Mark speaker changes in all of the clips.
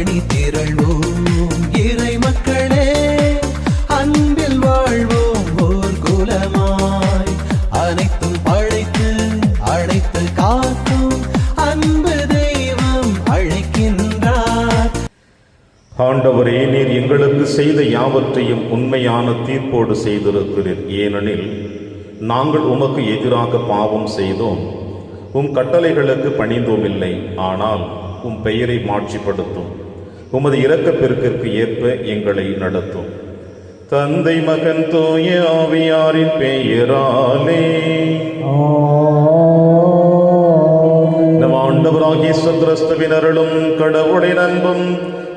Speaker 1: அணி திரள்வோம் இறை மக்களே, அன்பில் வாழ்வோம் ஓர் குலமாய். அனைத்தும் படைத்து அழைத்து காக்கும் அன்பு தெய்வம் அழைக்கின்றார்.
Speaker 2: ஆண்டவரே, நீர் எங்களுக்கு செய்த யாவற்றையும் உண்மையான தீர்ப்போடு செய்திருக்கிறீர். ஏனெனில் நாங்கள் உமக்கு எதிராக பாவம் செய்தோம், உம் கட்டளைகளுக்கு பணிந்தோம் இல்லை. ஆனால் உம் பெயரை மாட்சிப்படுத்தும், உமது இரக்கப் பெருக்கிற்கு ஏற்ப எங்களை நடத்தும். தந்தை மகன் தூய ஆவியாரின் பெயராலே நம் ஆண்டவராகிய இயேசு கிறிஸ்துவின் அருளும் கடவுளின் அன்பும்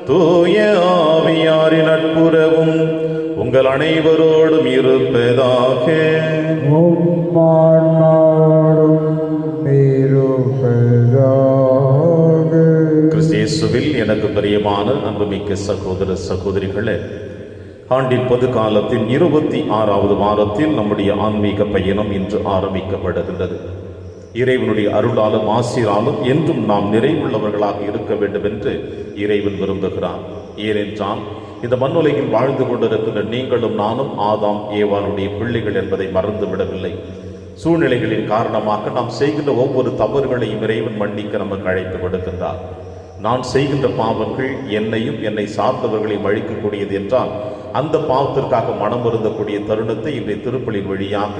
Speaker 2: தூய ஆவியாரின் நட்புறவும் உங்கள் அனைவரோடும் இருப்பதாக. கிறிஸ்து எனக்கு பிரியமான அன்புமிக்க சகோதர சகோதரிகளே, ஆண்டின் பொது காலத்தின் 26வது வாரத்தில் நம்முடைய ஆன்மீக பயணம் இன்று ஆரம்பிக்கப்படுகின்றது. இறைவனுடைய அருளாலும் ஆசீராலும் என்றும் நாம் நிறைவுள்ளவர்களாக இருக்க வேண்டும் என்று இறைவன் விரும்புகிறான். ஏனென்றால் இந்த மண்ணுலகில் வாழ்ந்து கொண்டிருக்கின்ற நீங்களும் நானும் ஆதாம் ஏவாளுடைய பிள்ளைகள் என்பதை மறந்துவிடவில்லை. சூழ்நிலைகளின் காரணமாக நாம் செய்கின்ற ஒவ்வொரு தவறுகளையும் இறைவன் மன்னிக்க நமக்கு அழைப்பு விடுக்கின்றார். நான் செய்கின்ற பாவங்கள் என்னையும் என்னை சார்ந்தவர்களையும் அழிக்கக்கூடியது என்றால் அந்த பாவத்திற்காக மனம் வருந்தக்கூடிய தருணத்தை இன்றைய திருப்பலியின் வழியாக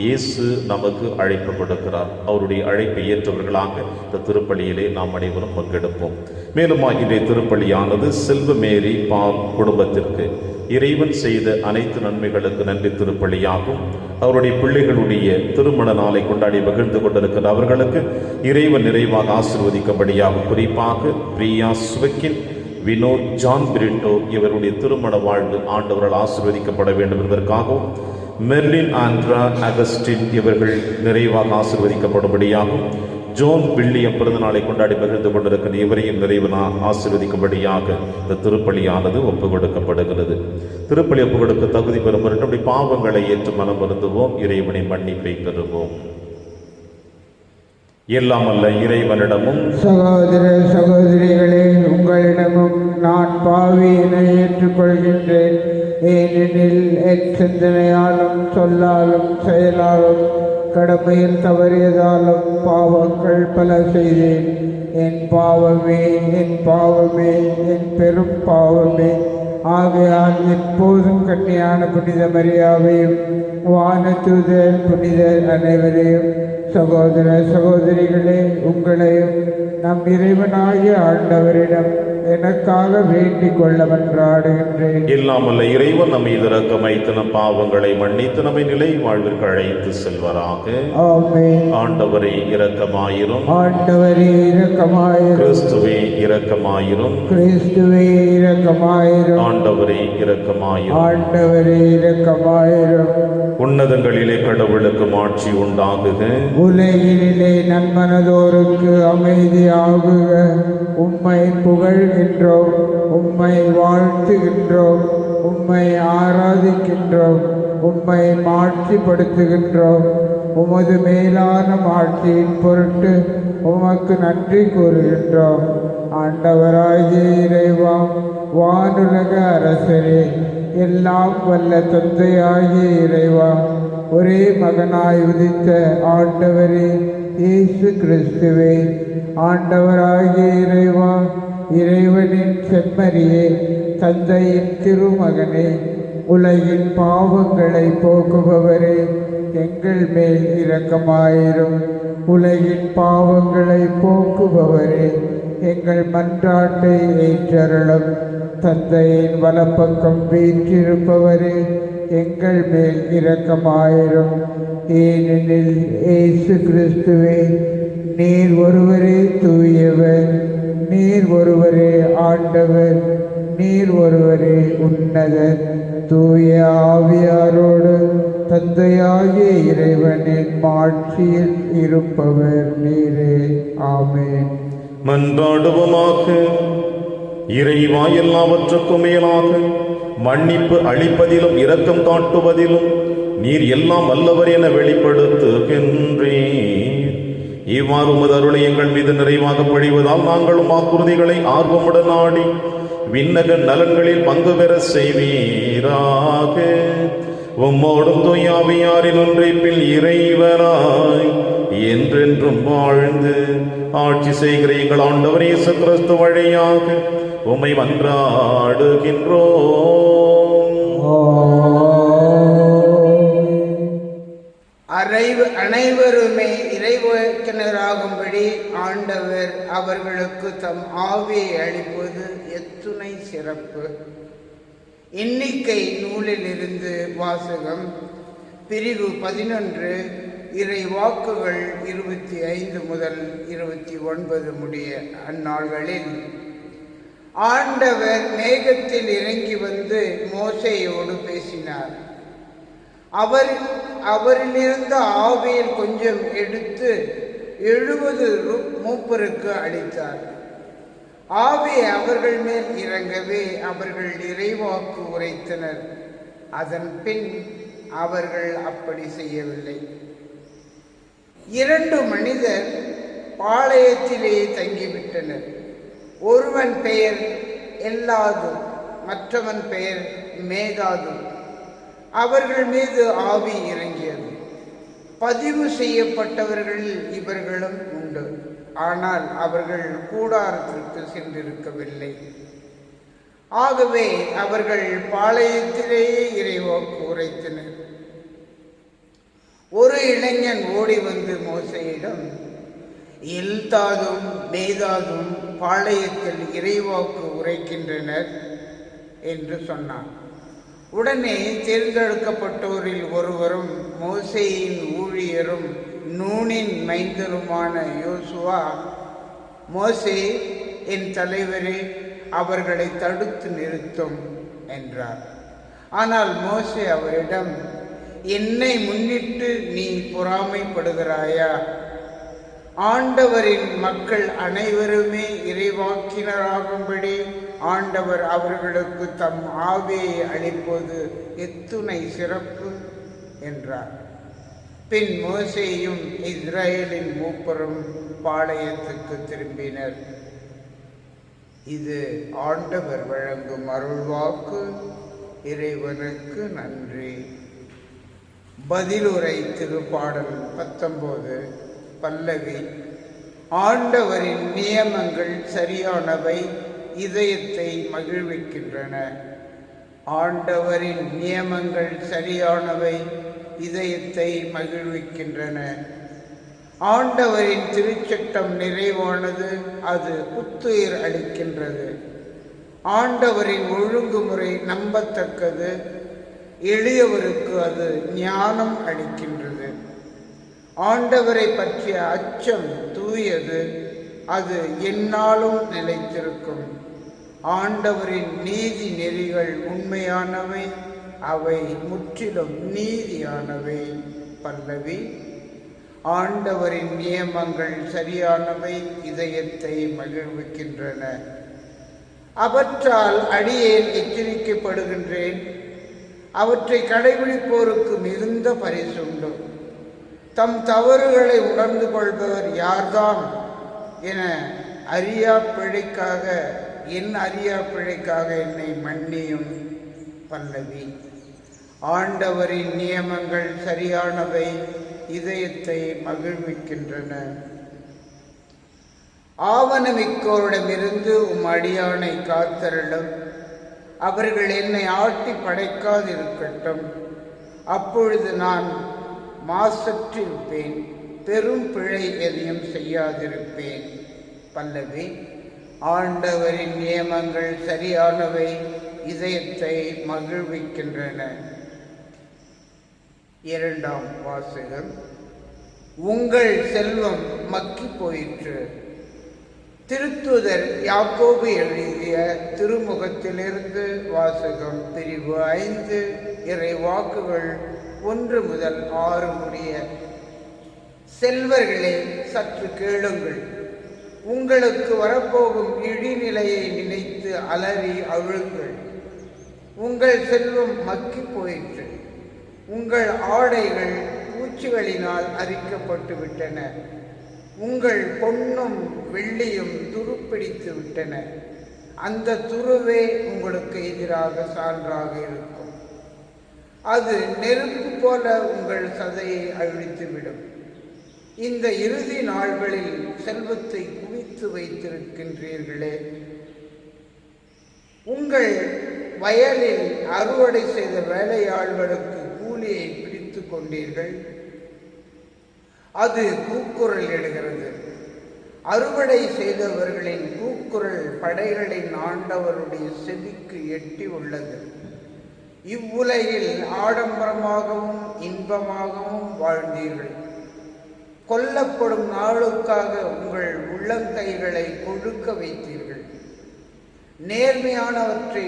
Speaker 2: இயேசு நமக்கு அழைப்பு கொடுக்கிறார். அவருடைய அழைப்பை ஏற்றவர்களாக இந்த திருப்பலியிலே நாம் அனைவரும் பங்கெடுப்போம். மேலும் இன்றைய திருப்பலியானது செல்வமேரி பால் குடும்பத்திற்கு இறைவன் செய்த அனைத்து நன்மைகளுக்கு நன்றி திருப்பலியாகும். அவருடைய பிள்ளைகளுடைய திருமண நாளை கொண்டாடி மகிழ்ந்து கொண்டிருக்கிற அவர்களுக்கு இறைவன் நிறைவாக ஆசீர்வதிக்கும்படியாகும். குறிப்பாக பிரியா சுவக்கின், வினோத், ஜான் பிரிட்டோ இவருடைய திருமண வாழ்வு ஆண்டவரால் ஆசீர்வதிக்கப்பட வேண்டும் என்பதற்காகவும், மெர்லின் ஆண்ட்ரா அகஸ்டின் இவர்கள் நிறைவாக ஆசீர்வதிக்கப்படும்படியாகும். ஜோன் வில்லியம் பிறந்த நாளை கொண்டாடி மகிழ்ந்து கொண்டிருக்கிற இவரையும் நிறைவனால் ஆசீர்வதிக்கும்படியாக இந்த திருப்பலியானது ஒப்புக் கொடுக்கப்படுகிறது. திருப்பலி ஒப்புக் கொடுக்க தகுதி பெறும் நம்முடைய பாவங்களை ஏற்று மனம் வருந்துவோம், இறைவனை மன்னிப்பை பெறுவோம். எல்லாம் அல்ல இறைவனிடமும்
Speaker 3: சகோதர சகோதரிகளே, உங்களிடமும் நான் பாவி என ஏற்றுக்கொள்கின்றேன். ஏனெனில் என் சிந்தனையாலும் சொல்லாலும் செயலாலும் கடமையில் தவறியதாலும் பாவங்கள் பல செய்தேன். என் பாவமே, என் பாவமே, என் பெரும் பாவமே. ஆகையால் எப்போதும் கன்னியான புனித மரியாவையும் வானதூதர் புனிதர் அனைவரையும், சகோதர சகோதரிகளே உங்களையும் நம் இறைவனாகிய ஆண்டவரிடம் எனக்காக வேண்டிக் கொள்ள மன்றாடுகின்றேன்.
Speaker 2: இல்லாமல்ல இறைவன் நம்மை இரக்கம் வைத்து நம் பாவங்களை மன்னித்து நம்மை நிலை வாழ்விற்கு அழைத்து செல்வராக.
Speaker 3: ஆமென்.
Speaker 2: ஆண்டவரே இரக்கமாயிரும்.
Speaker 3: ஆண்டவரே இரக்கமாயிரும்.
Speaker 2: கிறிஸ்துவே இரக்கமாயிரும்.
Speaker 3: கிறிஸ்துவே இரக்கமாயிரும்.
Speaker 2: ஆண்டவரே இரக்கமாயிரும்.
Speaker 3: ஆண்டவரே இரக்கமாயிரும்.
Speaker 2: உன்னதங்களிலே கடவுளுக்கு மாட்சி உண்டாகுக.
Speaker 3: உலகிலே நன்மனதோருக்கு அமைதியாகுக. உம்மை புகழ்கின்றோம், உம்மை வாழ்த்துகின்றோம், உம்மை ஆராதிக்கின்றோம், உம்மை மாட்சிப்படுத்துகின்றோம். உமது மேலான மாட்சியின் பொருட்டு உமக்கு நன்றி கூறுகின்றோம். ஆண்டவராகிய இறைவா, வானுலக அரசரே, எல்லாம் வல்ல தந்தையாகிய இறைவா, ஒரே மகனாய் உதித்த ஆண்டவரே இயேசு கிறிஸ்துவே, ஆண்டவராகிய இறைவா, இறைவனின் செம்மறியே, தந்தையின் திருமகனே, உலகின் பாவங்களை போக்குபவரே, எங்கள் மேல் இரக்கமாயிரும். உலகின் பாவங்களை போக்குபவரே, எங்கள் மன்றாட்டை ஏற்றருளும். தந்தையின் வலப்பக்கம் வீற்றிருப்பவரே, எங்கள் மேல் இரக்கமாயிரும். ஏனெனில் இயேசு கிறிஸ்துவே, நீர் ஒருவரே தூயவர், நீர் ஒருவரே ஆண்டவர், நீர் ஒருவரே உன்னதர். தூய ஆவியாரோடு தந்தையாகிய இறைவனின் மாட்சியில் இருப்பவர் நீரே. ஆமென்.
Speaker 2: மன்றாடுவோமாக. இறைவா, எல்லாவற்றுக்கும் மேலாக மன்னிப்பு அளிப்பதிலும் இரக்கம் காட்டுவதிலும் நீர் எல்லாம் வல்லவர் என வெளிப்படுத்துகின்றீர். இவ்வாறு உமது அருளை எங்கள் மீது நிறைவாக பொழிவதால் நாங்களும் வாக்குறுதிகளை ஆர்வமுடன் நாடி விண்ணக நலன்களில் பங்கு பெற செய்வீராக. உம்மோடும் தூயாவியாரின் ஒன்றைப்பில் இறைவனாய் என்றென்றும் வாழ்ந்து ஆட்சி செய்கிற எங்கள் ஆண்டவர் இயேசு கிறிஸ்து வழியாக உம்மை மன்றாடுகின்றோம்.
Speaker 4: அனைவருமே இறைவாக்கினராகும்படி ஆண்டவர் அவர்களுக்கு தம் ஆவியை அளிப்பது எத்துணை சிறப்பு. எண்ணிக்கை நூலிலிருந்து வாசகம். பிரிவு 11 இறை வாக்குகள் 25 முதல் 29 முடிய. அந்நாள்களில் ஆண்டவர் மேகத்தில் இறங்கி வந்து மோசேயோடு பேசினார். அவரிலிருந்த ஆவியில் கொஞ்சம் எடுத்து 70 மூப்பருக்கு அளித்தார். ஆவி அவர்கள் மேல் இறங்கவே அவர்கள் இறைவாக்கு உரைத்தனர். அதன் பின் அவர்கள் அப்படி செய்யவில்லை. 2 மனிதர் பாளையத்திலேயே தங்கிவிட்டனர். ஒருவன் பெயர் எல்லாது, மற்றவன் பெயர் மேதாது. அவர்கள் மீது ஆவி இறங்கியது. பதிவு செய்யப்பட்டவர்களில் இவர்களும் உண்டு. ஆனால் அவர்கள் கூடாரத்திற்கு சென்றிருக்கவில்லை. ஆகவே அவர்கள் பாளையத்திலேயே இறைவாக்கு உரைத்தனர். ஒரு இளைஞன் ஓடி வந்து மோசேயிடம், எல்தாதும் மேதாதும் பாளையத்தில் இறைவாக்கு உரைக்கின்றனர் என்று சொன்னான். உடனே தேர்ந்தெடுக்கப்பட்டோரில் ஒருவரும் மோசேயின் ஊழியரும் நூனின் மைந்தருமான யோசுவா, மோசே என் தலைவரே, அவர்களை தடுத்து நிறுத்தும் என்றார். ஆனால் மோசே அவரிடம், என்னை முன்னிட்டு நீ பொறாமைப்படுகிறாயா? ஆண்டவரின் மக்கள் அனைவருமே இறைவாக்கினராகும்படி ஆண்டவர் அவர்களுக்கு தம் ஆவியை அளிப்பது எத்துணை சிறப்பு என்றார். பின் மோசேயும் இஸ்ரேலின் மூப்பரும் பாளையத்துக்கு திரும்பினர். இது ஆண்டவர் வழங்கும் அருள்வாக்கு. இறைவனுக்கு நன்றி. பதிலுரை திருப்பாடல் 19 பல்லவி. ஆண்டவரின் நியமங்கள் சரியானவை, இதயத்தை மகிழ்விக்கின்றன. ஆண்டவரின் நியமங்கள் சரியானவை, இதயத்தை மகிழ்விக்கின்றன. ஆண்டவரின் திருச்சட்டம் நிறைவானது, அது புத்துயிர் அளிக்கின்றது. ஆண்டவரின் ஒழுங்குமுறை நம்பத்தக்கது, எளியவருக்கு அது ஞானம் அளிக்கின்றது. ஆண்டவரை பற்றிய அச்சம் தூயது, அது எந்நாளும் நிலைத்திருக்கும். ஆண்டவரின் நீதி நெறிகள் உண்மையானவை, அவை முற்றிலும் நீதியானவை. பல்லவி. ஆண்டவரின் நியமங்கள் சரியானவை, இதயத்தை மகிழ்விக்கின்றன. அவற்றால் அடியேன் எச்சரிக்கப்படுகின்றேன். அவற்றை கடைபிடிப்போருக்கு மிகுந்த பரிசுண்டு. தம் தவறுகளை உணர்ந்து கொள்பவர் யார்தாம் என அறியா பிழைக்காக என்னை மன்னியும். பல்லவி. ஆண்டவரின் நியமங்கள் சரியானவை, இதயத்தை மகிழ்விக்கின்றன. ஆவணமிக்கோரிடமிருந்து உம் அடியானை காத்தருளும். அவர்கள் என்னை ஆட்டி படைக்காதிருக்கட்டும். அப்பொழுது நான் மாசற்றிருப்பேன், பெரும் பிழை எதையும் செய்யாதிருப்பேன். பல்லவி. ஆண்டவரின் நியமங்கள் சரியானவை, இதயத்தை மகிழ்விக்கின்றன. 2ஆம் வாசகம். உங்கள் செல்வம் மக்கி போயிற்று. திருத்தூதர் யாக்கோபு எழுதிய திருமுகத்திலிருந்து வாசகம். பிரிவு 5 இறை வாக்குகள் 1 முதல் 6 முடிய. செல்வர்களே, சற்று கேளுங்கள். உங்களுக்கு வரப்போகும் இழிநிலையை நினைத்து அலறி அழுங்கள். உங்கள் செல்வம் மக்கி போயிற்று. உங்கள் ஆடைகள் பூச்சிகளினால் அரிக்கப்பட்டு விட்டன. உங்கள் பொன்னும் வெள்ளியும் துருப்பிடித்து விட்டன. அந்த துருவே உங்களுக்கு எதிராக சான்றாக இருக்கும். அது நெருப்பு போல உங்கள் சதையை அழித்துவிடும். இந்த இறுதி நாள்களில் செல்வத்தை குவித்து வைத்திருக்கின்றீர்களே, உங்கள் வயலில் அறுவடை செய்த வேலையாள்களுக்கு கூலியை பிடித்து கொண்டீர்கள். அது கூக்குரல் இடுகிறது. அறுவடை செய்தவர்களின் கூக்குரல் படைகளின் ஆண்டவருடைய செவிக்கு எட்டி உள்ளது. இவ்வுலகில் ஆடம்பரமாகவும் இன்பமாகவும் வாழ்ந்தீர்கள். கொல்லப்படும் நாளுக்காக உங்கள் உள்ளங்கைகளை கொழுக்க வைத்தீர்கள். நேர்மையானவரை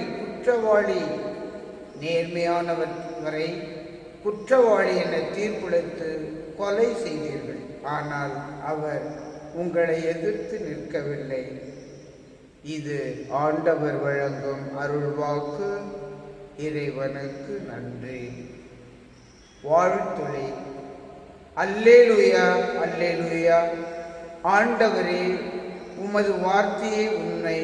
Speaker 4: குற்றவாளி என தீர்ப்பளித்து கொலை செய்தீர்கள். ஆனால் அவர் உங்களை எதிர்த்து நிற்கவில்லை. இது ஆண்டவர் வழங்கும் அருள்வாக்கு. இறைவனுக்கு நன்றி. வாழ்த்துளை. அல்லேலூயா, அல்லேலூயா. ஆண்டவரே, உமது வார்த்தையே உண்மை.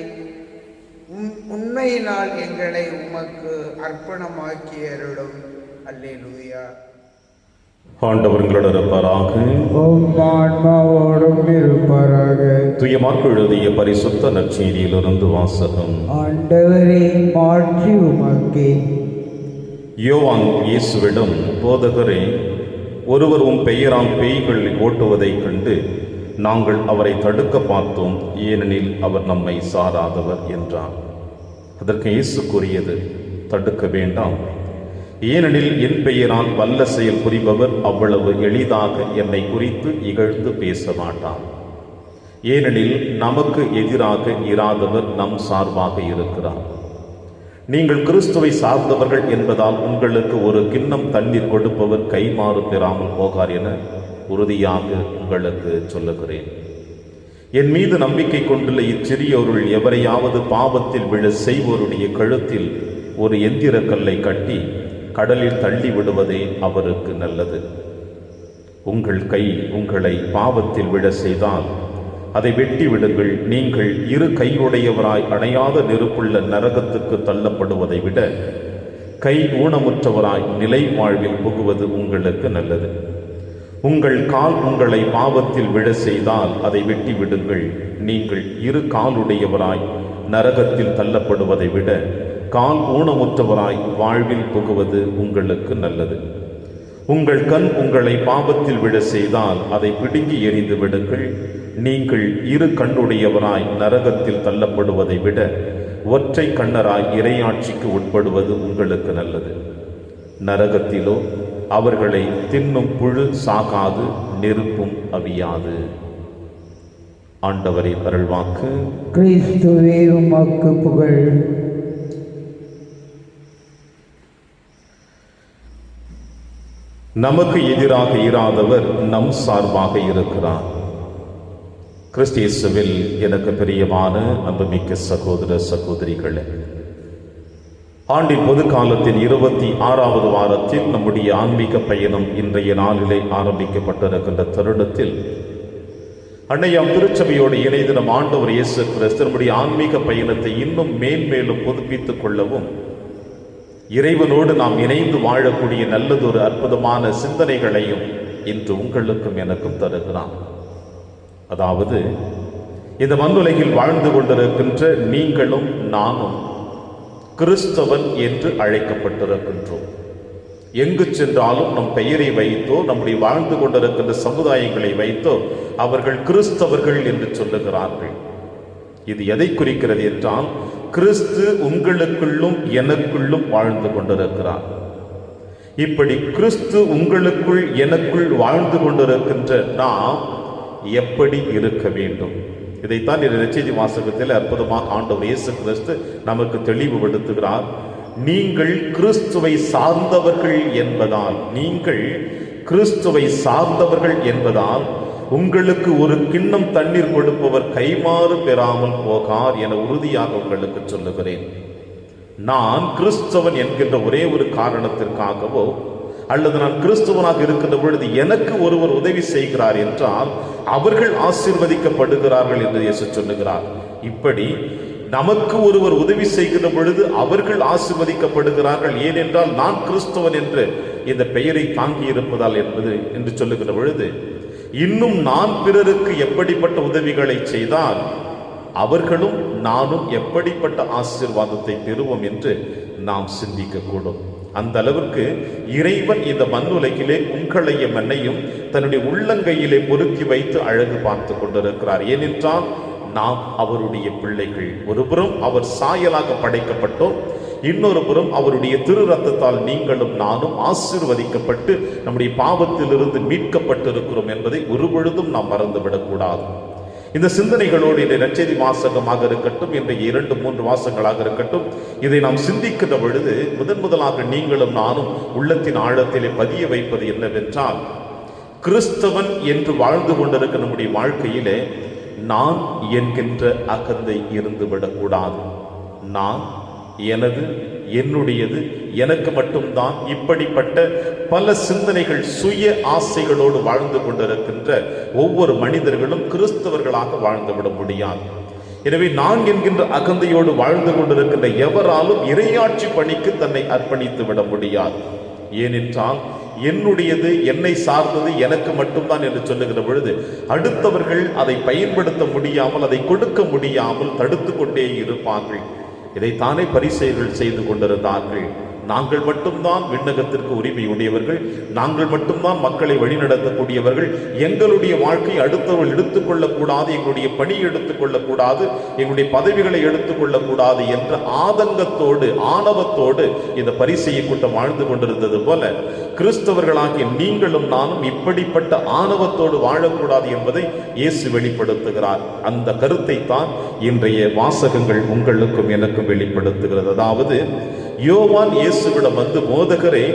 Speaker 4: உண்மையினால் எங்களை உமக்கு அர்ப்பணமாக்கி அருளும். அல்லேலூயா.
Speaker 2: ஆண்டவர்களோடு இருப்பாராக.
Speaker 3: ஆன்மாவோடும் இருப்பாராக.
Speaker 2: தூய மார்க்கு எழுதிய பரிசுத்த நற்செய்தியிலிருந்து வாசகம்.
Speaker 3: ஆண்டவரே, மாட்சி உமக்கே.
Speaker 2: யோவான் இயேசுவிடம், போதகரே, ஒருவர் உம் பெயரால் பேய்கள் ஓட்டுவதைக் கண்டு நாங்கள் அவரை தடுக்க பார்த்தோம், ஏனெனில் அவர் நம்மை சாராதவர் என்றார். அதற்கு இயேசு கூறியது, தடுக்க வேண்டாம், ஏனெனில் என் பெயரால் வல்ல செயல் புரிபவர் அவ்வளவு எளிதாக என்னை குறித்து இகழ்ந்து பேச மாட்டார். ஏனெனில் நமக்கு எதிராக இராதவர் நம் சார்பாக இருக்கிறார். நீங்கள் கிறிஸ்துவை சார்ந்தவர்கள் என்பதால் உங்களுக்கு ஒரு கிண்ணம் தண்ணீர் கொடுப்பவர் கைமாறு பெறாமல் போகார் என உறுதியாக உங்களுக்கு சொல்லுகிறேன். என் மீது நம்பிக்கை கொண்டுள்ள இச்சிறியோருள் எவரையாவது பாவத்தில் விழ செய்வோருடைய கழுத்தில் ஒரு எந்திர கல்லை கட்டி கடலில் தள்ளி விடுவதே அவருக்கு நல்லது. உங்கள் கை உங்களை பாவத்தில் விழ செய்தால் அதை வெட்டி விடுங்கள். நீங்கள் இரு கையுடையவராய் அணையாத நெருப்புள்ள நரகத்துக்கு தள்ளப்படுவதை விட கை ஊனமுற்றவராய் நிலை வாழ்வில் புகுவது உங்களுக்கு நல்லது. உங்கள் கால் உங்களை பாவத்தில் விழ செய்தால் அதை வெட்டி விடுங்கள். நீங்கள் இரு காலுடையவராய் நரகத்தில் தள்ளப்படுவதை விட கால் ஊனமுற்றவராய் வாழ்வில் புகுவது உங்களுக்கு நல்லது. உங்கள் கண் உங்களை பாவத்தில் விழ செய்தால் அதை பிடுங்கி எறிந்து விடுங்கள். நீங்கள் இரு கண்ணுடையவராய் நரகத்தில் தள்ளப்படுவதை விட ஒற்றை கண்ணராய் இறையாட்சிக்கு உட்படுவது உங்களுக்கு நல்லது. நரகத்திலோ அவர்களை தின்னும் புழு சாகாது, நெருப்பும் அவியாது. ஆண்டவரின் அருள்வாக்கு.
Speaker 3: கிறிஸ்துவே, உமக்கு புகழ்.
Speaker 2: நமக்கு எதிராக இராதவர் நம் சார்பாக இருக்கிறார். கிறிஸ்தியேசுவில் எனக்கு பிரியமான அன்புமிக்க சகோதர சகோதரிகளே, ஆண்டின் பொது காலத்தின் 26வது வாரத்தில் நம்முடைய ஆன்மீக பயணம் இன்றைய நாளிலே ஆரம்பிக்கப்பட்டிருக்கின்ற தருணத்தில் அன்னையாம் திருச்சபையோடு இணைந்து நம் ஆண்டவர் இயேசு கிறிஸ்து நம்முடைய ஆன்மீக பயணத்தை இன்னும் மேன்மேலும் புதுப்பித்துக் கொள்ளவும், இறைவனோடு நாம் இணைந்து வாழக்கூடிய நல்லதொரு அற்புதமான சிந்தனைகளையும் இன்று உங்களுக்கும் எனக்கும் தருகிறான். அதாவது, இந்த மண்ணுலகில் வாழ்ந்து கொண்டிருக்கின்ற நீங்களும் நானும் கிறிஸ்தவன் என்று அழைக்கப்பட்டிருக்கின்றோம். எங்கு சென்றாலும் நம் பெயரை வைத்தோ நம்முடைய வாழ்ந்து கொண்டிருக்கின்ற சமுதாயங்களை வைத்தோ அவர்கள் கிறிஸ்தவர்கள் என்று சொல்லுகிறார்கள். இது எதை குறிக்கிறது என்றால், கிறிஸ்து உங்களுக்குள்ளும் எனக்குள்ளும் வாழ்ந்து கொண்டிருக்கிறார். இப்படி கிறிஸ்து உங்களுக்குள் எனக்குள் வாழ்ந்து கொண்டிருக்கின்ற நாம் எப்படி இருக்க வேண்டும்? இதைத்தான் இந்த நற்செய்தி வாசகத்தில் அற்புதமாக ஆண்டவர் இயேசு கிறிஸ்து நமக்கு தெளிவுபடுத்துகிறார். நீங்கள் கிறிஸ்துவை சார்ந்தவர்கள் என்பதால் உங்களுக்கு ஒரு கிண்ணம் தண்ணீர் கொடுப்பவர் கைமாறு பெறாமல் போகார் என உறுதியாக உங்களுக்கு சொல்லுகிறேன். நான் கிறிஸ்தவன் என்கின்ற ஒரே ஒரு காரணத்திற்காகவோ அல்லது நான் கிறிஸ்துவனாக இருக்கின்ற பொழுது எனக்கு ஒருவர் உதவி செய்கிறார் என்றால் அவர்கள் ஆசீர்வதிக்கப்படுகிறார்கள் என்று இயேசு சொல்லுகிறார். இப்படி நமக்கு ஒருவர் உதவி செய்கிற பொழுது அவர்கள் ஆசீர்வதிக்கப்படுகிறார்கள். ஏனென்றால் நான் கிறிஸ்தவன் என்று இந்த பெயரை தாங்கி இருப்பதால் என்று சொல்லுகிற பொழுது, இன்னும் நான் பிறருக்கு எப்படிப்பட்ட உதவிகளை செய்தால் அவர்களும் நானும் எப்படிப்பட்ட ஆசீர்வாதத்தை பெறுவோம் என்று நாம் சிந்திக்க கூடும். அந்த அளவிற்கு இறைவன் இந்த மண்ணுலகிலே உங்களையும் என்னையும் தன்னுடைய உள்ளங்கையிலே பொருத்தி வைத்து அழகு பார்த்து கொண்டிருக்கிறார். ஏனென்றால் நாம் அவருடைய பிள்ளைகள். ஒருபுறம் அவர் சாயலாக படைக்கப்பட்டோம், இன்னொரு புறம் அவருடைய திரு ரத்தத்தால் நீங்களும் நானும் ஆசீர்வதிக்கப்பட்டு நம்முடைய பாவத்திலிருந்து மீட்கப்பட்டிருக்கிறோம் என்பதை ஒருபொழுதும் நாம் மறந்துவிடக்கூடாது. இந்த சிந்தனைகளோடு இன்றைய நற்செய்தி வாசகமாக இருக்கட்டும், இன்றைய 2-3 வாசகங்களாக இருக்கட்டும், இதை நாம் சிந்திக்கின்ற பொழுது முதலாக நீங்களும் நானும் உள்ளத்தின் ஆழத்திலே பதிய வைப்பது என்னவென்றால், கிறிஸ்தவன் என்று வாழ்ந்து கொண்டிருக்கிற நம்முடைய வாழ்க்கையிலே நான் என்கின்ற அகந்தை இருந்துவிடக்கூடாது. நான், எனது, என்னுடையது, எனக்கு மட்டும்தான், இப்படிப்பட்ட பல சிந்தனைகள், சுய ஆசைகளோடு வாழ்ந்து கொண்டிருக்கின்ற ஒவ்வொரு மனிதர்களும் கிறிஸ்தவர்களாக வாழ்ந்துவிட முடியாது. எனவே நான் என்கின்ற அகந்தையோடு வாழ்ந்து கொண்டிருக்கின்ற எவராலும் இறையாட்சி பணிக்கு தன்னை அர்ப்பணித்து விட முடியாது. ஏனென்றால் என்னுடையது, என்னை சார்ந்தது, எனக்கு மட்டும்தான் என்று சொல்லுகிற பொழுது அடுத்தவர்கள் அதை பயன்படுத்த முடியாமல், அதை கொடுக்க முடியாமல் தடுத்து கொண்டே இருப்பார்கள். இதைத்தானே பரிசேயர்கள் செய்து கொண்டிருந்தார்கள். நாங்கள் மட்டும்தான் விண்ணகத்திற்கு உரிமை உடையவர்கள், நாங்கள் மட்டும்தான் மக்களை வழிநடத்தக்கூடியவர்கள், எங்களுடைய வாழ்க்கை அடுத்தவர்கள் எடுத்துக்கொள்ளக்கூடாது, எங்களுடைய பணி எடுத்துக்கொள்ளக்கூடாது, எங்களுடைய பதவிகளை எடுத்துக்கொள்ளக்கூடாது என்ற ஆதங்கத்தோடு, ஆணவத்தோடு இந்த பரிசேய கூட்டம் வாழ்ந்து கொண்டிருந்தது போல கிறிஸ்தவர்களாகிய நீங்களும் நானும் இப்படிப்பட்ட ஆணவத்தோடு வாழக்கூடாது என்பதை இயேசு வெளிப்படுத்துகிறார். அந்த கருத்தை தான் இன்றைய வாசகங்கள் உங்களுக்கும் எனக்கும் வெளிப்படுத்துகிறது. அதாவது யோவான் இயேசுவிடம் வந்து, போதகரே,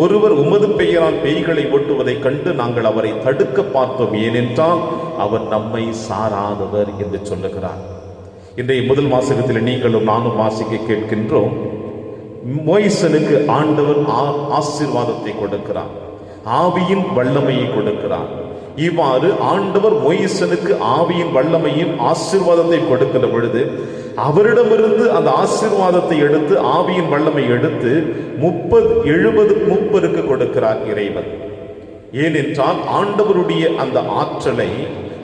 Speaker 2: ஒருவர் உமது பெயரால் பேய்களை ஓட்டுவதை கண்டு நாங்கள் அவரை தடுக்க பார்த்தோம், ஏனென்றால் அவர் நம்மை சாராதவர் என்று சொல்லுகிறார். இன்றைய முதல் வாசகத்தில் நீங்களும் நானும் வாசிக்க கேட்கின்றோம். மோயிசனுக்கு ஆண்டவர் ஆசீர்வாதத்தை கொடுக்கிறார், ஆவியின் வல்லமையை கொடுக்கிறார். இவ்வாறு ஆண்டவர் மோயிசனுக்கு ஆவியின் வல்லமையும் ஆசீர்வாதத்தை கொடுக்கிற பொழுது அவரிடமிருந்து அந்த ஆசீர்வாதத்தை எடுத்து, ஆவியின் வல்லமை எடுத்து 70 மூப்பருக்கு கொடுக்கிறார் இறைவன். ஏனென்றால் ஆண்டவருடைய அந்த ஆற்றலை,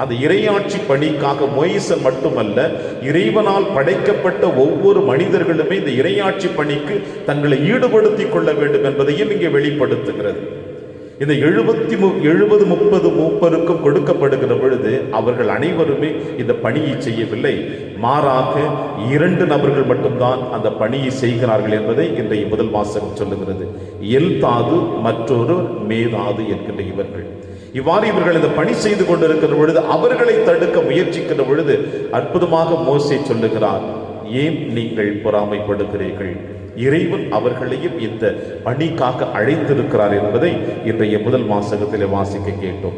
Speaker 2: அந்த இறையாட்சி பணிக்காக மோயிசன் மட்டுமல்ல, இறைவனால் படைக்கப்பட்ட ஒவ்வொரு மனிதர்களுமே இந்த இறையாட்சி பணிக்கு தங்களை ஈடுபடுத்திக் கொள்ள வேண்டும் என்பதையும் இங்கே வெளிப்படுத்துகிறது. இந்த 70-30 மூப்பருக்கும் கொடுக்கப்படுகிற பொழுது அவர்கள் அனைவருமே இந்த பணியை செய்யவில்லை, மாறாக 2 நபர்கள் மட்டும்தான் அந்த பணியை செய்கிறார்கள் என்பதை இன்றைய முதல் வாசகம் சொல்லுகிறது. எல்தாது, மற்றொரு மேதாது என்கின்ற இவர்கள். இவ்வாறு இவர்கள் இந்த பணி செய்து கொண்டிருக்கிற பொழுது அவர்களை தடுக்க முயற்சிக்கிற பொழுது அற்புதமாக மோசே சொல்லுகிறார், ஏன் நீங்கள் பொறாமைப்படுகிறீர்கள்? இறைவன் அவர்களையும் இந்த பணிக்காக அழைத்திருக்கிறார் என்பதை இன்றைய முதல் வாசகத்தில் வாசிக்க கேட்டோம்.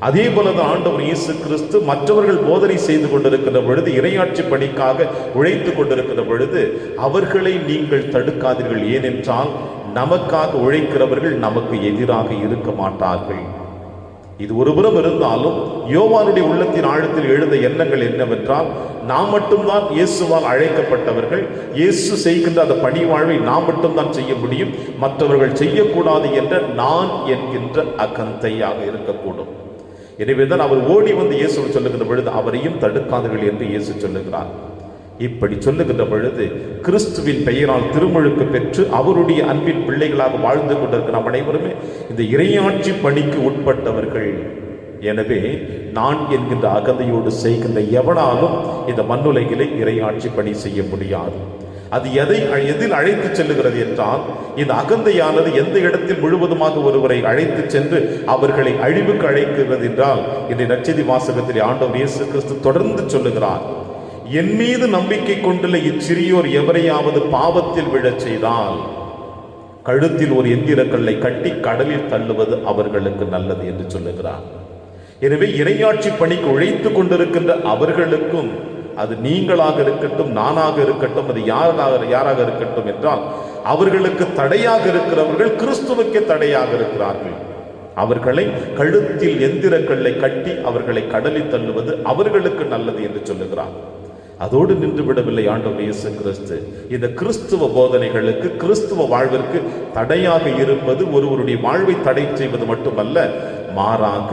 Speaker 2: அதே போலதான் ஆண்டவர் இயேசு கிறிஸ்து மற்றவர்கள் போதனை செய்து கொண்டிருக்கிற பொழுது, இறையாட்சி பணிக்காக உழைத்து கொண்டிருக்கிற பொழுது அவர்களை நீங்கள் தடுக்காதீர்கள். ஏனென்றால் நமக்காக உழைக்கிறவர்கள் நமக்கு எதிராக இருக்க மாட்டார்கள். இது ஒருபுறம் இருந்தாலும் யோவானுடைய உள்ளத்தின் ஆழத்தில் எழுந்த எண்ணங்கள் என்னவென்றால், நாம் மட்டும்தான் இயேசுவால் அழைக்கப்பட்டவர்கள், இயேசு செய்கின்ற அந்த பணி வாழ்வை நாம் மட்டும்தான் செய்ய முடியும், மற்றவர்கள் செய்யக்கூடாது என்ற நான் என்கின்ற அகந்தையாக இருக்கக்கூடும். எனவேதான் அவர் ஓடி வந்து இயேசு சொல்லுகின்ற பொழுது அவரையும் தடுக்காதீர்கள் என்று இயேசு சொல்லுகிறார். இப்படி சொல்லுகின்ற பொழுது கிறிஸ்துவின் பெயரால் திருமுழுக்கு பெற்று அவருடைய அன்பின் பிள்ளைகளாக வாழ்ந்து கொண்டிருக்கிற நாம் அனைவருமே இந்த இறையாட்சி பணிக்கு உட்பட்டவர்கள். எனவே நான் என்கின்ற அகந்தையோடு செய்கின்ற எவனாலும் இந்த மண்ணுலகிலே இறையாட்சி பணி செய்ய முடியாது. அது எதில் அழைத்து செல்லுகிறது என்றால், இந்த அகந்தையானது எந்த இடத்தில் முழுவதுமாக ஒருவரை அழைத்து சென்று அவர்களை அழிவுக்கு அழைக்கிறது என்றால், இந்த நற்செய்தி வாசகத்தில் ஆண்டவர் இயேசு கிறிஸ்து தொடர்ந்து சொல்லுகிறார், என் மீது நம்பிக்கை கொண்டுள்ள இச்சிறியோர் எவரையாவது பாவத்தில் விழச் செய்தால் கழுத்தில் ஒரு எந்திரக்கல்லை கட்டி கடலில் தள்ளுவது அவர்களுக்கு நல்லது என்று சொல்லுகிறார். எனவே இறையாட்சி பணிக்கு உழைத்து கொண்டிருக்கின்ற அவர்களுக்கும் அது நீங்களாக இருக்கட்டும், நானாக இருக்கட்டும், அது யாராக இருக்கட்டும் என்றால், அவர்களுக்கு தடையாக இருக்கிறவர்கள் கிறிஸ்துவுக்கே தடையாக இருக்கிறார்கள். அவர்களை கழுத்தில் எந்திர கல்லை கட்டி அவர்களை கடலில் தள்ளுவது அவர்களுக்கு நல்லது என்று சொல்லுகிறார். அதோடு நின்று விடவில்லை ஆண்டவர் இயேசு கிறிஸ்து. இந்த கிறிஸ்துவ போதனைகளுக்கு, கிறிஸ்துவ வாழ்விற்கு தடையாக இருப்பது ஒருவருடைய வாழ்வை தடை செய்வது மட்டுமல்ல, மாறாக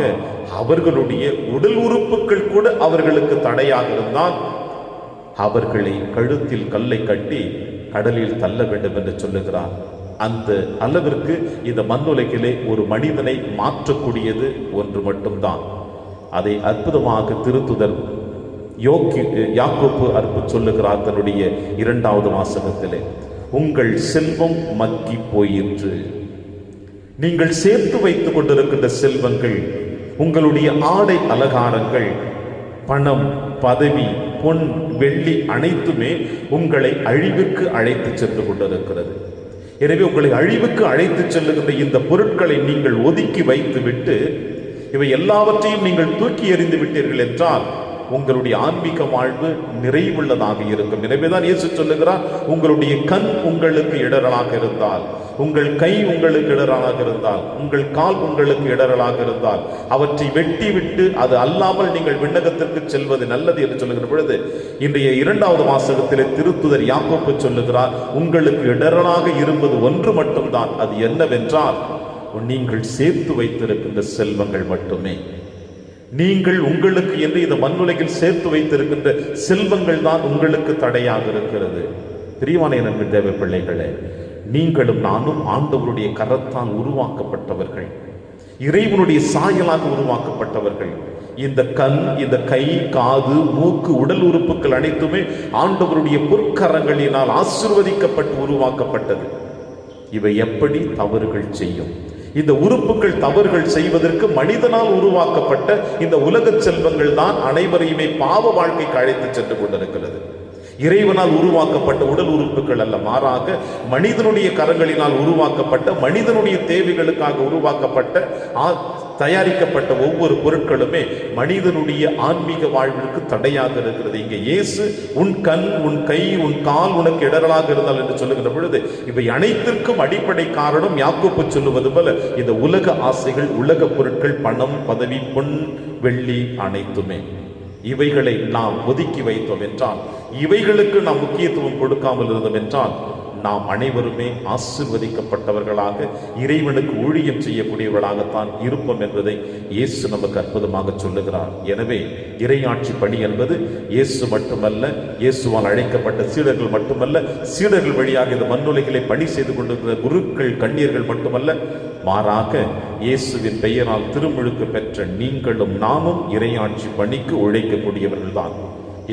Speaker 2: அவர்களுடைய உடல் உறுப்புகள் கூட அவர்களுக்கு தடையாக இருந்தால் அவர்களை கழுத்தில் கல்லை கட்டி கடலில் தள்ள வேண்டும் என்று சொல்லுகிறார். அந்த அளவிற்கு இந்த மண்ணுலகிலே ஒரு மனிதனை மாற்றக்கூடியது ஒன்று மட்டும்தான். அதை அற்புதமாக திருத்துதர் யாக்கோப்பு சொல்லுகிறார் தன்னுடைய 2வது வாசகத்திலே, உங்கள் செல்வம் மக்கி போயிற்று. நீங்கள் சேர்த்து வைத்துக் கொண்டிருக்கின்ற செல்வங்கள், உங்களுடைய ஆடை அலங்காரங்கள், பணம், பதவி, பொன், வெள்ளி அனைத்துமே உங்களை அழிவுக்கு அழைத்து சென்று கொண்டிருக்கிறது. எனவே உங்களை அழிவுக்கு அழைத்து செல்லுகின்ற இந்த பொருட்களை நீங்கள் ஒதுக்கி வைத்துவிட்டு இவை எல்லாவற்றையும் நீங்கள் தூக்கி எறிந்து விட்டீர்கள் என்றால் உங்களுடைய ஆன்மீக வாழ்வு நிறைவுள்ளதாக இருக்கும். எனவேதான் இயேசு சொல்லுகிறார், உங்களுடைய கண் உங்களுக்கு இடரலாக இருந்தால், உங்கள் கை உங்களுக்கு இடரலாக இருந்தால், உங்கள் கால் உங்களுக்கு இடரலாக இருந்தால் அவற்றை வெட்டி விட்டு அது அல்லாமல் நீங்கள் விண்ணகத்திற்கு செல்வது நல்லது என்று சொல்லுகிற பொழுது, இன்றைய 2வது வாசகத்திலே திருத்துதர் யாக்கோப்பு சொல்லுகிறார், உங்களுக்கு இடரலாக இருப்பது ஒன்று மட்டும்தான். அது என்னவென்றால், நீங்கள் சேர்த்து வைத்திருக்கின்ற செல்வங்கள் மட்டுமே. நீங்கள் உங்களுக்கு என்று இந்த மண்ணுலகில் சேர்த்து வைத்திருக்கின்ற செல்வங்கள் தான் உங்களுக்கு தடையாக இருக்கிறது. பிரியமான நண்பர் தேவ பிள்ளைகளே, நீங்களும் நானும் ஆண்டவருடைய கரத்தால் உருவாக்கப்பட்டவர்கள், இறைவனுடைய சாயலாக உருவாக்கப்பட்டவர்கள். இந்த கண், இந்த கை, காது, மூக்கு, உடல் உறுப்புகள் அனைத்துமே ஆண்டவருடைய பொற்கரங்களினால் ஆசீர்வதிக்கப்பட்டு உருவாக்கப்பட்டது. இவை எப்படி தவறுகள் செய்யும்? இந்த உறுப்புகள் தவறுகள் செய்வதற்கு மனிதனால் உருவாக்கப்பட்ட இந்த உலக செல்வங்கள் தான் அனைவரையுமே பாவ வாழ்க்கைக்கு அழைத்து சென்று கொண்டிருக்கிறது. இறைவனால் உருவாக்கப்பட்ட உடல் உறுப்புகள் அல்ல, மாறாக மனிதனுடைய கரங்களினால் உருவாக்கப்பட்ட, மனிதனுடைய தேவைகளுக்காக உருவாக்கப்பட்ட தயாரிக்கப்பட்ட ஒவ்வொரு பொருட்களுமே மனிதனுடைய ஆன்மீக வாழ்விற்கு தடையாக இருக்கிறது. இங்கே இயேசு உன் கண், உன் கை, உன் கால் உனக்கு இடரலாக இருந்தால் என்று சொல்லுகிற பொழுது இவை அனைத்திற்கும் அடிப்படை காரணம் யாக்கோப்பு சொல்லுவது போல இந்த உலக ஆசைகள், உலக பொருட்கள், பணம், பதவி, பொன், வெள்ளி அனைத்துமே. இவைகளை நாம் ஒதுக்கி வைத்தோம் என்றால், இவைகளுக்கு நாம் முக்கியத்துவம் கொடுக்காமல் இருந்தோம் என்றால், நாம் அனைவருமே ஆசீர்வதிக்கப்பட்டவர்களாக, இறைவனுக்கு ஊழியம் செய்யக்கூடியவர்களாகத்தான் இருப்போம் என்பதை இயேசு நமக்கு அற்புதமாக சொல்லுகிறார். எனவே இறையாட்சி பணி என்பது இயேசு மட்டுமல்ல, இயேசுவால் அழைக்கப்பட்ட சீடர்கள் மட்டுமல்ல, சீடர்கள் வழியாக இந்த மண்ணுலகிலே பணி செய்து கொண்டிருக்கிற குருக்கள், கண்ணியர்கள் மட்டுமல்ல, மாறாக இயேசுவின் பெயரால் திருமுழுக்கு பெற்ற நீங்களும் நானும் இறையாட்சி பணிக்கு உழைக்கக்கூடியவர்கள் தான்.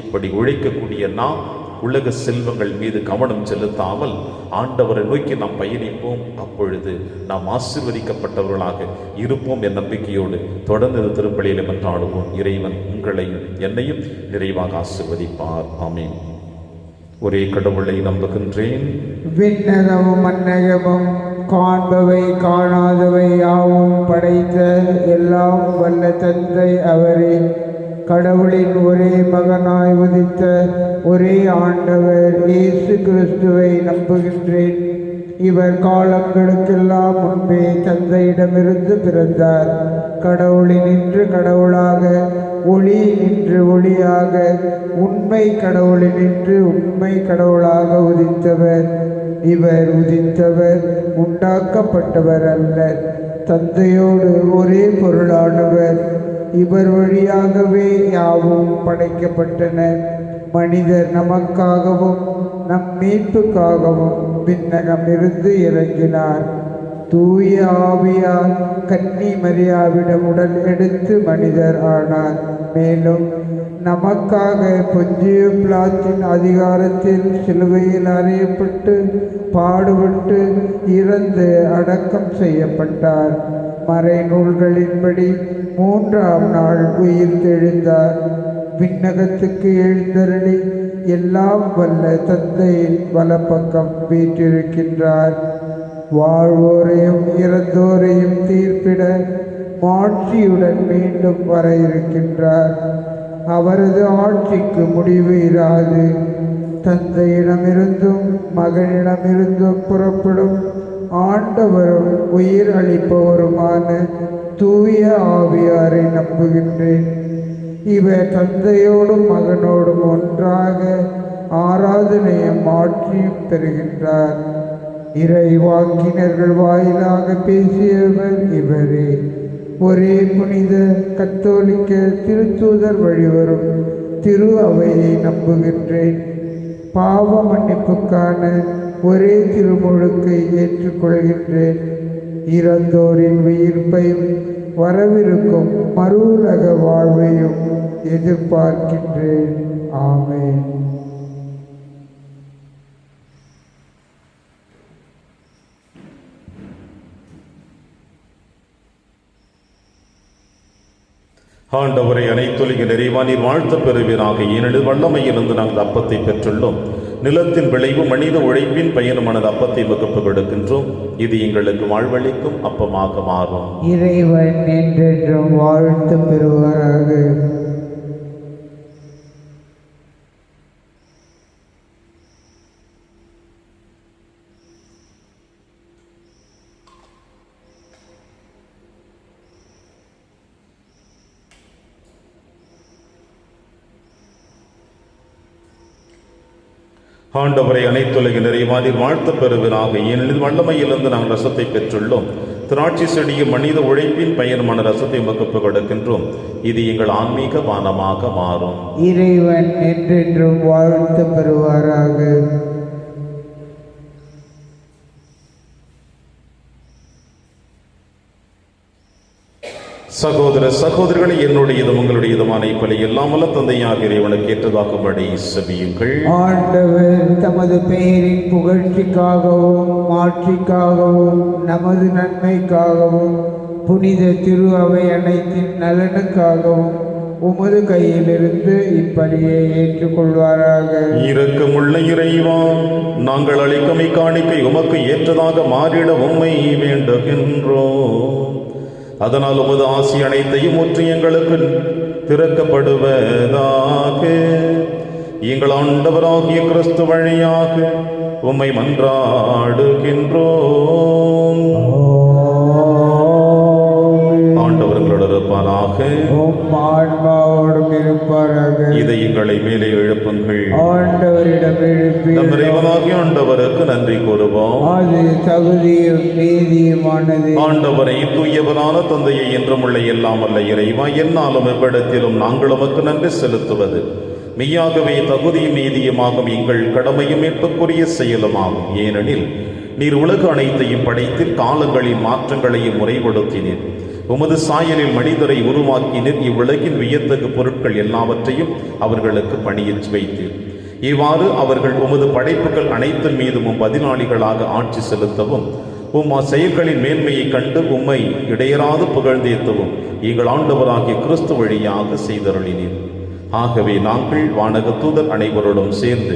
Speaker 2: இப்படி உழைக்கக்கூடிய நாம் உலக செல்வங்கள் மீது கவனம் செலுத்தாமல் ஆண்டவரை நோக்கி நாம் பயணிப்போம். அப்பொழுது நாம் ஆசீர்வதிக்கப்பட்டவர்களாக இருப்போம் என் நம்பிக்கையோடு தொடர்ந்து திருப்பலியிலே மன்றாடுவோம். இறைவன் உங்களையும் என்னையும் நிறைவாக ஆசீர்வதிப்பார். ஆமென். ஒரே கடவுளை நம்புகின்றேன்.
Speaker 3: விண்ணகமும் மன்னகமும் காண்பவை காணாதவை யாவும் படைத்த எல்லாம் வல்ல தந்தை அவரே, கடவுளின் ஒரே மகனாய் உதித்த ஒரே ஆண்டவர் இயேசு கிறிஸ்துவை நம்புகின்றேன். இவர் காலங்களுக்கெல்லாம் முன்பே தந்தையிடமிருந்து பிறந்தார். கடவுளினின்று கடவுளாக, ஒளி நின்று ஒளியாக, உண்மை கடவுளினின்று உண்மை கடவுளாக உதித்தவர். இவர் உதித்தவர், உண்டாக்கப்பட்டவர் அல்ல, தந்தையோடு ஒரே பொருளானவர். இவர் வழியாகவே யாவும் படைக்கப்பட்டன. மனிதர் நமக்காகவும் நம் மீட்புக்காகவும் விண்ணகம் இருந்து இறங்கினார். தூய ஆவியால் கன்னி மரியாவிடம் உடல் எடுத்து மனிதர் ஆனார். மேலும் நமக்காக பொன்தியு பிலாத்தின் அதிகாரத்தில் சிலுவையில் அறையப்பட்டு பாடுபட்டு இறந்து அடக்கம் செய்யப்பட்டார். மறைநூல்களின்படி 3ஆம் நாள் உயிர் தெழுந்தார். விண்ணகத்துக்கு எழுந்தருளி எல்லாம் வல்ல தந்தையின் வலப்பக்கம் வீற்றிருக்கின்றார். வாழ்வோரையும் இறந்தோரையும் தீர்ப்பிட மாட்சியுடன் மீண்டும் வர இருக்கின்றார். அவரது ஆட்சிக்கு முடிவு இராது. தந்தையிடமிருந்தும் மகனிடமிருந்தும் புறப்படும் ஆண்டவரும் உயிர் அளிப்பவருமான தூய ஆவியாரை நம்புகின்றேன். இவர் தந்தையோடும் மகனோடும் ஒன்றாக ஆராதனையும் ஆட்சியும் பெறுகின்றார். இறைவாக்கினர்கள் வாயிலாக பேசியவர் இவரே. ஒரே புனித கத்தோலிக்க திருத்தூதர் வழிவரும் திரு அவையை நம்புகின்றேன். பாவ மன்னிப்புக்கான ஒரே திருமுழுக்கை ஏற்றுக்கொள்கின்றேன். இறந்தோரின் உயிர்ப்பையும் வரவிருக்கும் மறுவுலக வாழ்வையும் எதிர்பார்க்கின்றேன். ஆமென்.
Speaker 2: ஆண்டவரை அனைத்துலக நிறைவா நீர் வாழ்த்த பெறுவீராக. ஏனெனில் வல்லமையிலிருந்து நாங்கள் அப்பத்தை பெற்றுள்ளோம். நிலத்தின் விளைவு மனித உழைப்பின் பயணமானது அப்பத்தை வகுப்பு கொடுக்கின்றோம். இது எங்களுக்கு வாழ்வளிக்கும் அப்பமாக மாறும்.
Speaker 3: இறைவன் என்றென்றும் வாழ்த்து பெறுவாராக.
Speaker 2: ஆண்டவரை அனைத்துலக நிறைவா நீர் வாழ்த்த பெறுவீராக. ஏனெனில் வல்லமையிலிருந்து நாங்கள் ரசத்தை பெற்றுள்ளோம். திராட்சை செடியும் மனித உழைப்பின் பயணமான ரசத்தை வகுப்பு கொடுக்கின்றோம். இது எங்கள் ஆன்மீக பானமாக மாறும்.
Speaker 3: இறைவன் என்றென்றும் வாழ்த்து பெறுவாராக.
Speaker 2: சகோதர சகோதரிகளை என்னுடையதும் உங்களுடையதுமான இப்பலை எல்லாம் வல்ல தந்தையாக இறைவனுக்கு ஏற்றதாகும்படி செபியுங்கள்.
Speaker 3: ஆண்டவர் தமது பெயரின் புகழ்ச்சிக்காகவும் மாட்சிக்காகவும் நமது நன்மைக்காகவும் புனித திரு அவை அனைத்தின் நலனுக்காகவும் உமது கையிலிருந்து இப்பணியை ஏற்றுக்கொள்வாராக.
Speaker 2: இரக்கமுள்ள இறைவா, நாங்கள் அளிக்கும் இக்காணிக்கை உமக்கு ஏற்றதாக மாறிட உம்மை வேண்டுகின்றோம். அதனால் உமது ஆசி அனைத்தையும் முற்றி எங்களுக்கு திறக்கப்படுவதாக. எங்கள் ஆண்டவராகிய கிறிஸ்து வழியாக உம்மை மன்றாடுகின்றோம். ஆண்டவர்களோடு இருப்பாராக.
Speaker 3: ஆன்மாவோடும் இருப்பாராக.
Speaker 2: இதை எங்களை மேலே எழுப்புங்கள்.
Speaker 3: ஆண்டவரிடம் எழுப்பி
Speaker 2: நம் இறைவனாகிய ஆண்டவருக்கு நன்றி கூறுவோம்.
Speaker 3: அது தகுதியும் நீதியுமானது.
Speaker 2: ஆண்டவரை தூயவரான தந்தையை என்றும் உள்ள எல்லாம் அல்ல இறைவா, என்னாலும் எவ்விடத்திலும் நாங்கள் உமக்கு நன்றி செலுத்துவது மெய்யாகவே தகுதியும் நீதியுமாகும், எங்கள் கடமையும் மீட்புக்குரிய செயலுமாகும். ஏனெனில் நீர் உலக அனைத்தையும் படைத்து காலங்களின் மாற்றங்களையும் முறைப்படுத்தினீர். உமது சாயலில் மனிதரை உருவாக்கினீர். இவ்வுலகின் வியத்தகு பொருட்கள் எல்லாவற்றையும் அவர்களுக்கு பணியச் வைத்தீர். இவ்வாறு அவர்கள் உமது படைப்புகள் அனைத்தின் மீதும் பதிலாளிகளாக ஆட்சி செலுத்தவும் உம் செயல்களின் மேன்மையை கண்டு உம்மை இடையராது புகழ்ந்தேத்தவும் எங்கள் ஆண்டவராகிய கிறிஸ்து வழியாக செய்தருளினீர். ஆகவே நாங்கள் வானக தூதர் அனைவரோடும் சேர்ந்து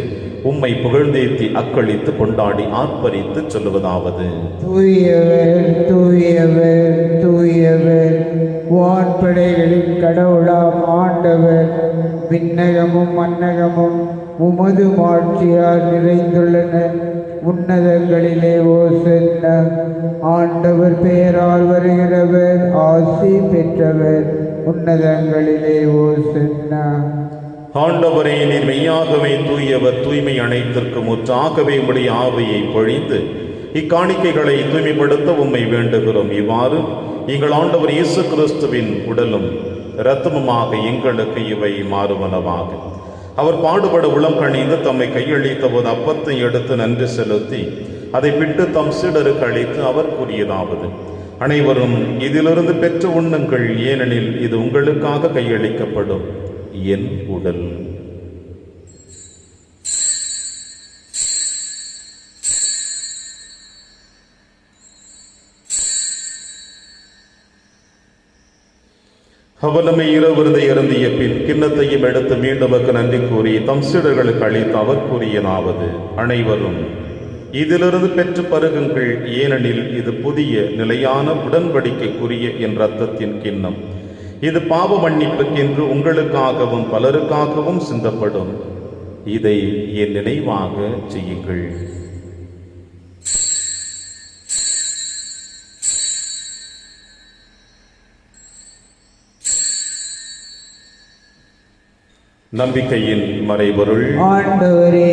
Speaker 2: உம்மை புகழ்ந்தேத்தி அக்களித்து கொண்டாடி ஆர்ப்பரித்து சொல்லுவதாவது:
Speaker 3: தூயவர் தூயவர் தூயவர், வான்படைகளின் கடவுளாம் ஆண்டவர். விண்ணகமும் மன்னகமும் உமது மாட்சியால் நிறைந்துள்ளன. உன்னதங்களிலே ஓசன்னா. ஆண்டவர் பெயரால் வருகிறவர் ஆசி பெற்றவர். உன்னதங்களிலே ஓசன்னா.
Speaker 2: ஆண்டவரே, நீர் மெய்யாகவே தூயவர், தூய்மை அனைத்திற்கும் முற்றாகவே உம்முடைய ஆவியை பொழிந்து இக்காணிக்கைகளை தூய்மைப்படுத்த உம்மை வேண்டுகிறோம். இவ்வாறு எங்கள் ஆண்டவர் இயேசு கிறிஸ்துவின் உடலும் இரத்தமுமாக எங்களுக்கு இவை மாறுவனவாக. அவர் பாடுபட உளம் கணிந்து தம்மை கையளித்த போது அப்பத்தை எடுத்து நன்றி செலுத்தி அதை பிட்டு தம் சீடருக்கு அளித்து அவர் கூறியதாவது: அனைவரும் இதிலிருந்து பெற்று உண்ணுங்கள், ஏனெனில் இது உங்களுக்காக கையளிக்கப்படும் என் உடல். அவலமை இரவிருதை அருந்திய பின் கிண்ணத்தையும் எடுத்து மீண்டும் நன்றி கூறி தம் சீடர்களுக்கு அளித்து அவர் கூறியதாவது: அனைவரும் இதிலிருந்து பெற்று பருகுங்கள், ஏனெனில் இது புதிய நிலையான உடன்படிக்கைக்குரிய என் இரத்தத்தின் கிண்ணம். இது பாவ மன்னிப்புக்கென்று உங்களுக்காகவும் பலருக்காகவும் சிந்தப்படும். இதை என் நினைவாக செய்யுங்கள். நம்பிக்கையின் மறைபொருள்.
Speaker 3: ஆண்டவரே,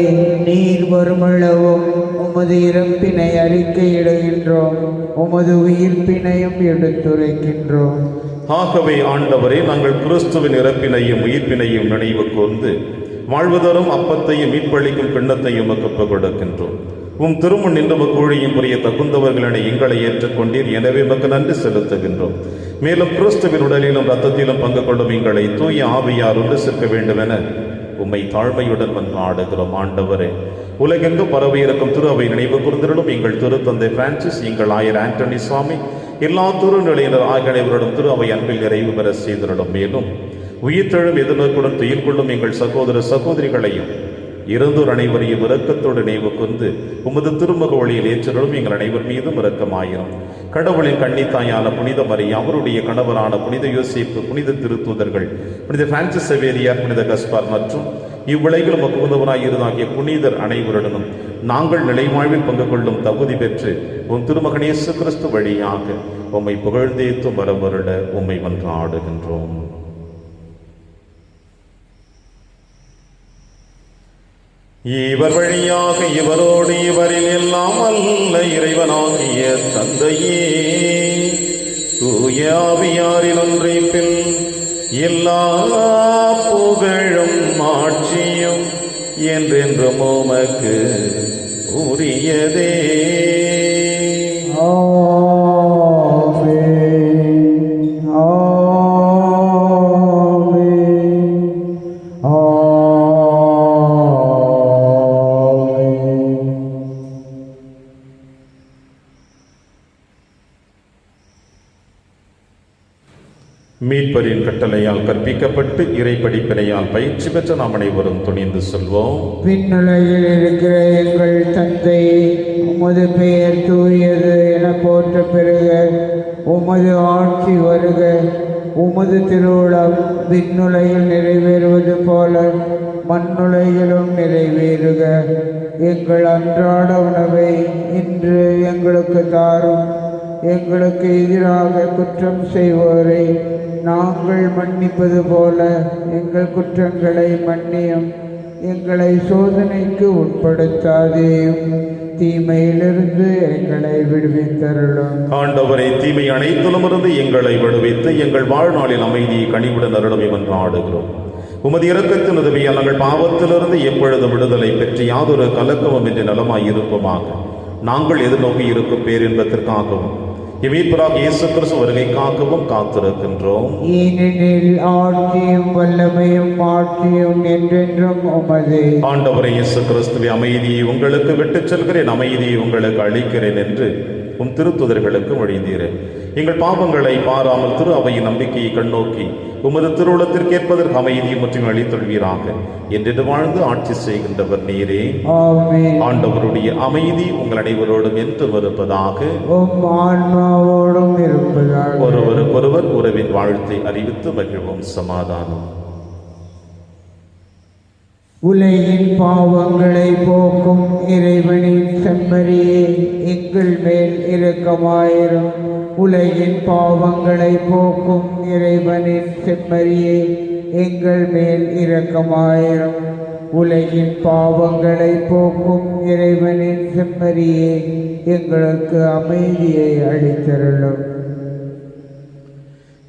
Speaker 3: நீர் வருமளவும் உமது இறப்பினை அறிக்கையிடுகின்றோம், உமது உயிர்ப்பினையும் எடுத்துரைக்கின்றோம்.
Speaker 2: ஆகவே ஆண்டவரே, நாங்கள் கிறிஸ்துவின் இறப்பினையும் உயிர்ப்பினையும் நினைவு கூர்ந்து வாழ்வுதரும் அப்பத்தையும் மீட்பளிக்கும் கிண்ணத்தையும் உமக்கு கொடுக்கின்றோம். உம் திருமுன் நின்று ஊழியம் புரிய தகுந்தவர்களை எங்களை ஏற்றுக்கொண்டீர். எனவே உமக்கு நன்றி செலுத்துகின்றோம். மேலும் கிறிஸ்துவின் உடலிலும் இரத்தத்திலும் பங்கு கொள்ளும் எங்களை தூய ஆவியார் ஒன்று சேர்க்க வேண்டும் என உம்மை தாழ்மையுடன் மன்றாடுகிறோம். ஆண்டவரே, உலகெங்கும் பரவி இருக்கும் திரு அவை நினைவு கூர்ந்திருளும். எங்கள் திருத்தந்தை பிரான்சிஸ், எங்கள் ஆயர் ஆண்டனி சுவாமி, எல்லா திருநிலையினர் ஆகியவரிடம் திரு அவை அன்பில் நிறைவு பெற செய்திருளும். மேலும் உயிர்த்தெழும் எதிர்நோக்குடன் துயில் கொள்ளும் எங்கள் சகோதர சகோதரிகளையும் இறந்தோர் அனைவரையும் இரக்கத்தோடு நினைவு கொண்டு உமது திருமுக ஒளியில் ஏற்றலும் எங்கள் அனைவர் மீதும் இரக்கமாயிரும். கடவுளின் கன்னித்தாயான புனித மரியா, அவருடைய கணவரான புனித யோசேப்பு, புனித திருத்தூதர்கள், புனித பிரான்சிஸ் செவேரியார், புனித கஸ்பார் மற்றும் இவ்வுலகில் உமக்கு உதவராயிருந்தாகிய புனிதர் அனைவருடனும் நாங்கள் நிலைவாழ்வில் பங்கு கொள்ளும் தகுதி பெற்று உன் திருமகன் இயேசு கிறிஸ்து வழியாக உம்மை புகழ்ந்தேத்தும் வரவருட உம்மை மன்றாடுகின்றோம். இவர் வழியாக இவரோடு இவரில் எல்லாம் அல்ல இறைவனாகிய தந்தையே, தூய ஆவியாரின் ஒன்றைப்பில் எல்லா புகழும் ஆட்சியும் என்றென்றும் உமக்கு உரியதே. மீட்பரின் கட்டளையால் கற்பிக்கப்பட்டு இறை படிப்பினையால் பயிற்சி பெற்ற நாம் அனைவரும் துணிந்து சொல்வோம்.
Speaker 3: விண்ணுலகில் இருக்கிற எங்கள் தந்தையே, உமது பெயர் தூயது என போற்ற பெறுக. உமது ஆட்சி வருக. உமது திருவுளம் விண்ணுலகில் நிறைவேறுவது போல மண்ணுலகிலும் நிறைவேறுக. எங்கள் அன்றாட உணவை இன்று எங்களுக்கு தாரும். எங்களுக்கு எதிராக குற்றம் செய்வோரை நாங்கள் மன்னிப்பது போல எங்கள் குற்றங்களை மன்னியும். எங்களை சோதனைக்கு உட்படுத்தாதேயும், தீமையிலிருந்து எங்களை விடுவித்தருளும்.
Speaker 2: ஆண்டவரை, தீமை அனைத்திலும் இருந்து எங்களை விடுவித்து எங்கள் வாழ்நாளில் அமைதியை கனிவுடன் அருளும் என்று ஆடுகிறோம். உமது இரக்கத்தின் உதவியால் நாங்கள் பாவத்திலிருந்து எப்பொழுது விடுதலை பெற்று யாதொரு கலக்கமும் என்று நலமாய் இருப்போமாக. நாங்கள் எதிர்நோக்கி இருக்கும் பேரின்பத்திற்காகவும் இமீட்பராக இயேசு கிறிஸ்து வருகைக்காகவும் காத்திருக்கின்றோம்.
Speaker 3: ஏனெனில் ஆட்சியும் வல்லமையும் மாட்சியும் என்றென்றும் உமதே.
Speaker 2: ஆண்டவரை இயேசு கிறிஸ்துவை, அமைதியை உங்களுக்கு விட்டுச் செல்கிறேன், அமைதியை உங்களுக்கு அளிக்கிறேன் என்று உம் திருத்துதர்களுக்கு மொழிந்தீரேன். எங்கள் பாவங்களை பாராமல் திரு அவையின் நம்பிக்கையை கண்ணோக்கி உமது திருவுளத்திற்கேற்பதற்கு அமைதியை மற்றும் அளித்தொள்வீராக. என்று வாழ்ந்து ஆட்சி செய்கின்றவர் நீரே. ஆண்டவருடைய அமைதி உங்கள் அனைவரோடும் என்று இருப்பதாக. ஒருவருக்கொருவர் உறவின் வாழ்த்தை அறிவித்து மகிழ்வோம். சமாதானம்.
Speaker 3: உலகின் பாவங்களை போக்கும் இறைவனின் செம்மறியே, எங்கள் மேல் இரக்கமாயிரும். உலகின் பாவங்களை போக்கும் இறைவனின் செம்மறியே, எங்கள் மேல் இரக்கமாயிரும். உலகின் பாவங்களை போக்கும் இறைவனின் செம்மறியே, எங்களுக்கு அமைதியை அளித்தருளும்.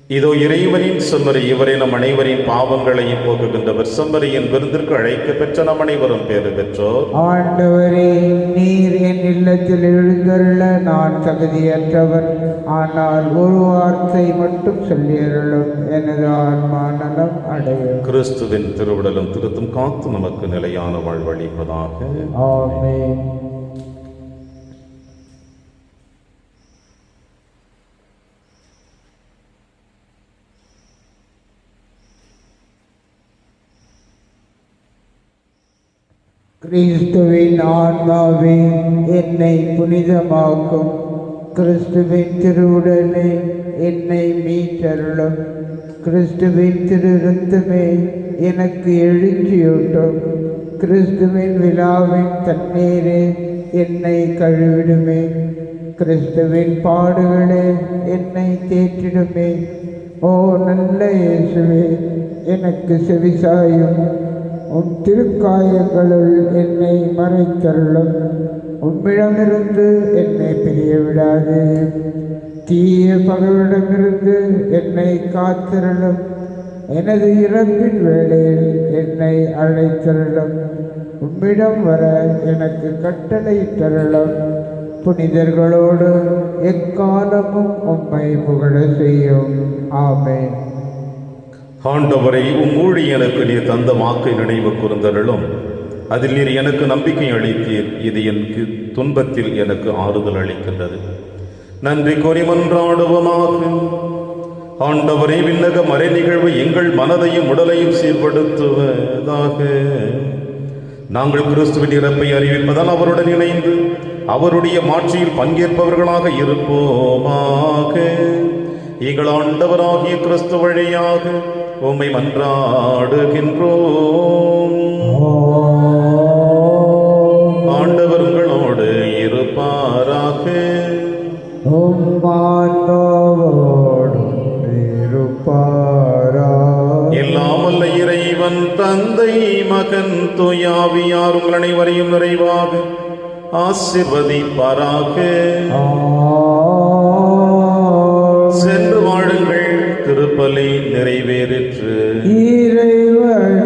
Speaker 2: இதோ இறைவனின் செம்மறி, இவரை நம் அனைவரின் பாவங்களையும் போக்குகின்றவர். செம்மறியின் விருந்திற்கு அழைக்க பெற்ற நம் அனைவரும் பேறு பெற்றோர்.
Speaker 3: ஆண்டவரே, நீர் என் இல்லத்தில் எழுந்தருள நான் தகுதியற்றவர். ஆனால் ஒரு வார்த்தை மட்டும் சொல்லியருளும், எனது ஆன்மா நலம் அடையும்.
Speaker 2: கிறிஸ்துவின் திருவுடலும் திருத்தும் காத்து நமக்கு நிலையான வாழ்வளிப்பதாக.
Speaker 3: ஆமென். கிறிஸ்துவின் ஆன்மாவே என்னை புனிதமாக்கும். கிறிஸ்துவின் திருவுடலே என்னை மீட்டருளும். கிறிஸ்துவின் திரு இரத்தமே எனக்கு எழுச்சியூட்டும். கிறிஸ்துவின் விழாவின் தண்ணீரே என்னை கழுவிடுமே. கிறிஸ்துவின் பாடுகளே என்னை தேற்றிடுமே. ஓ நல்ல இயேசுவே, எனக்கு செவிசாயும். உன் திருக்காயங்களுள் என்னை மறைத்தருளும். உம்மிடமிருந்து என்னை பிரிய விடாது. தீய பகலிடமிருந்து என்னை காத்திரளும். எனது இறப்பின் வேளையில் என்னை அழைத்தருளும். உம்மிடம் வர எனக்கு கட்டளை தருளும். புனிதர்களோடு எக்காலமும் உம்மை புகழ செய்யும். ஆமென்.
Speaker 2: ஆண்டவரை உம் ஊழியனுக்கு நீர் தந்த வாக்கை நினைவு கூர்ந்தருளும். அதில் நீர் எனக்கு நம்பிக்கை அளித்தீர். இது எனக்கு துன்பத்தில் எனக்கு ஆறுதல் அளிக்கின்றது. நன்றி கூறி மன்றாடுவோமாக. ஆண்டவரே, விண்ணக மறை நிகழ்வு எங்கள் மனதையும் உடலையும் சீர்படுத்துவதாக. நாங்கள் கிறிஸ்துவின் இறப்பை அறிவிப்பதால் அவருடன் இணைந்து அவருடைய மாட்சியில் பங்கேற்பவர்களாக இருப்போமாக. எங்கள் ஆண்டவராகிய கிறிஸ்து வழியாக உம்மை மன்றாடுகின்றோம். ஆண்டவர் உங்களோடு இருப்பாராக. எல்லாம் வல்ல இறைவன் தந்தை, மகன், தூயாவியார் உங்கள் அனைவரையும் நிறைவாக ஆசீர்வதிப்பாராக. சென்று வாழுங்கள். திருப்பலி நிறைவேறிற்று.
Speaker 3: இறைவன்